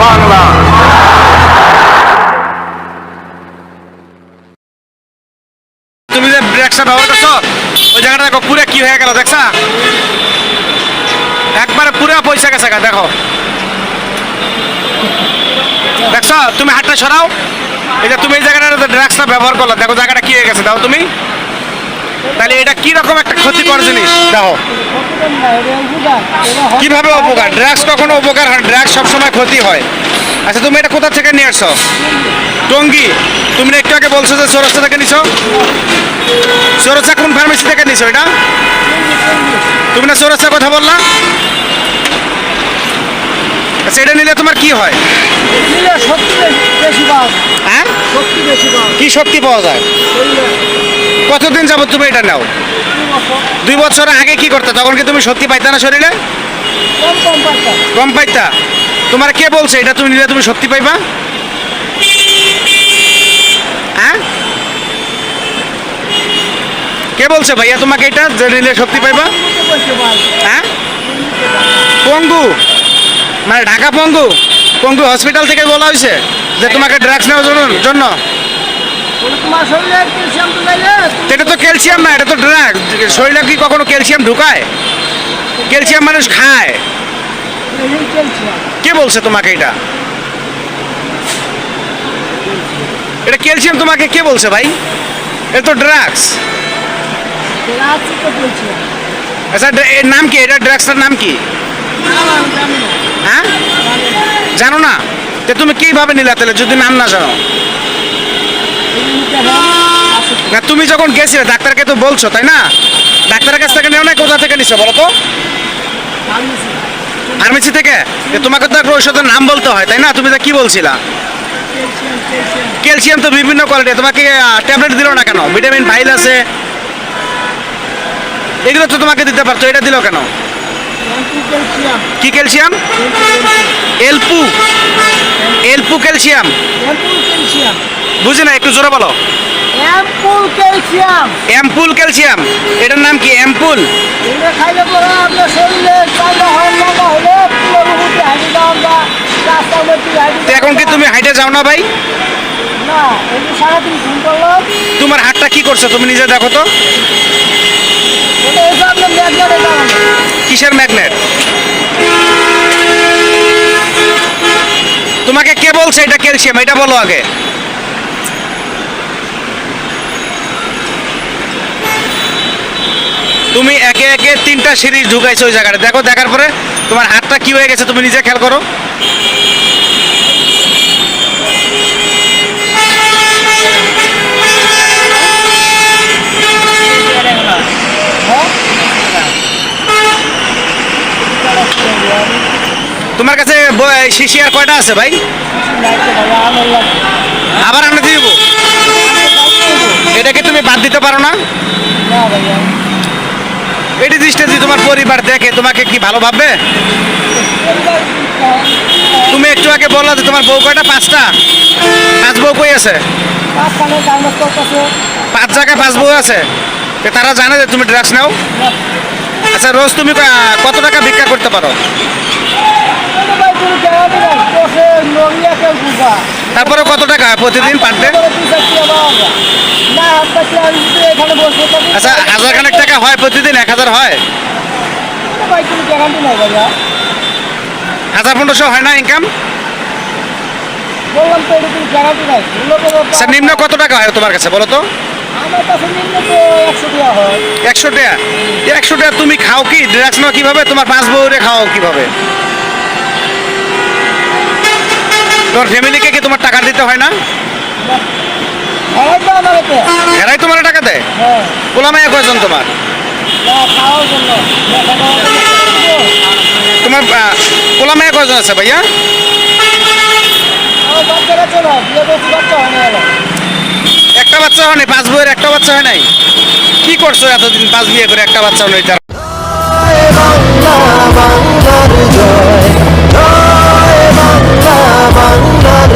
বাংলা। তুমি যে ব্রেকটা ব্যবহার করছো ওই জায়গাটা দেখো পুরো কি হয়ে গেল, দেখছা? একবারে পুরো পয়সা গেছে, দেখো দেখছো? তুমি হাতটা সরাও। এই যে তুমি এই জায়গাটা ড্রাগসটা ব্যবহার করলে, দেখো জায়গাটা কি হয়ে গেছে, দাও তুমি। তাহলে এটা কি রকম একটা ক্ষতিকর জিনিস, দেখো কিভাবে উপকার। ড্রাগস কখনো উপকার হয়, ড্রাগস সবসময় ক্ষতি হয়। আচ্ছা তুমি এটা কোথা থেকে নিয়ে আসছো? টঙ্গী। তুমি একটু আগে বলছো যে চৌরাস্তা থেকে নিছো। চৌরাস্তা কোন ফার্মেসি থেকে নিছো এটা? তুমি না চৌরাস্তার কথা বললা? আচ্ছা এটা নিলে তোমার কি হয়? হ্যাঁ, কি শক্তি পাওয়া যায়? কতদিন যাবত তুমি এটা নাও? 2 বছর আগে কি করতে, তখন কি তুমি শক্তি পাইতা না শরীরে? কম পাইতা। তোমার কে বলছে এটা তুমি নিলে তুমি শক্তি পাইবা? হ্যাঁ, কে বলছে ভাইয়া তোমাকে এটা যে নিলে শক্তি পাইবা? হ্যাঁ, পঙ্গু মানে ঢাকা পঙ্গু, পঙ্গু হসপিটাল থেকে বলা হয়েছে যে তোমাকে ড্রাগস নেওয়ার জন্য। এটা তো ক্যালসিয়াম না, এটা তো ড্রাগস। শরীরে কি কখনো ক্যালসিয়াম ঢুকায়? ক্যালসিয়াম মানুষ খায়। কে বলছে তোমাকে এটা? এটা ক্যালসিয়াম তোমাকে কে বলছে ভাই? এটা তো ড্রাগস। আচ্ছা এর নাম কি? এটা ড্রাগসটার নাম কি? হ্যাঁ, জানো না? তো তুমি কিভাবে নিলা তাহলে যদি নাম না জানো? না তুমি যখন গেছিলে ডাক্তারকে তো বলছো, তাই না? ডাক্তারের কাছ থেকে নেও না, কোথা থেকে নিছো বলো তো? ফার্মেসি থেকে। তোমাকে তো একটা ঔষধের নাম বলতে হয়, তাই না? তুমি তো কি বলছিলা? ক্যালসিয়াম তো বিভিন্ন কোয়ালিটি। তোমাকে ট্যাবলেট দিল না কেন? ভিটামিন ফাইল আছে, এগুলো তো তোমাকে দিতে পারতো, এটা দিল কেন? কি ক্যালসিয়াম? এলপু। এলপু ক্যালসিয়াম বুঝি না, একটু জোরে বলো। Ampoule calcium. অ্যাম্পুল ক্যালসিয়াম, এটার নাম কি? অ্যাম্পুল। এটা খাইলে পরে আপনার শরীরে চাইলে হয় না হলে পুরোপুরি হাঁটে যাও না, রাস্তার মধ্যে হাঁটে। এখন কি তুমি হাইটে যাও না ভাই? না, এই যে সারাদিন ঘুম করলাম। তোমার হাতটা কি করছো তুমি নিজে দেখো তো। ওটা এসে আপনার ম্যাগনেটে যাবেন। কিসের ম্যাগনেট? তোমাকে কে বলছে এটা ক্যালসিয়াম, এটা বলো আগে। তুমি একে একে 3টা সিরিজ ঢুকাইছো ওই জায়গাটা, দেখো। দেখার পরে তোমার হাতটা কি হয়ে গেছে তুমি নিজে খেয়াল করো। তোমার কাছে শিশি আর কয়টা আছে ভাই? আবার আনতে দিব। এটাকে তুমি বাদ দিতে পারো না? এটি জিনিসটা যদি তোমার পরিবার দেখে তোমাকে কি ভালো ভাববে? তুমি একটু আগে বললা যে তোমার বউ কয়টা? 5টা। 5 বউ কই আছে? 5 জায়গায় 5 বউ আছে। তারা জানে যে তুমি ড্রাগস নাও? আচ্ছা রোজ তুমি কত টাকা ভিক্ষা করতে পারো? তারপরে কত টাকা হয় প্রতিদিন পার ডে? আচ্ছা 1000 খানেক টাকা হয় প্রতিদিন? 1000 হয়? 1000-1500 হয় না ইনকাম? আচ্ছা নিম্ন কত টাকা হয় তোমার কাছে বলো তো? 100 টাকা। 100 টাকা তুমি খাও কি? ড্রাগস নাও কিভাবে? তোমার 5 বউরে খাও কিভাবে? তোমার ফ্যামিলিকে কি তোমার টাকা দিতে হয় না? এরাই তোমার টাকা দেয়? পোলা মাইয়া কয়জন তোমার? তোমার পোলা মাইয়া কয়জন আছে ভাইয়া? একটা বাচ্চা হয়নি? 5 বউয়ের একটা বাচ্চা হয় নাই? কি করছো এতদিন 5 বিয়ে করে একটা বাচ্চা হলো? বাংলার জয়, জয় বাংলা, বাংলার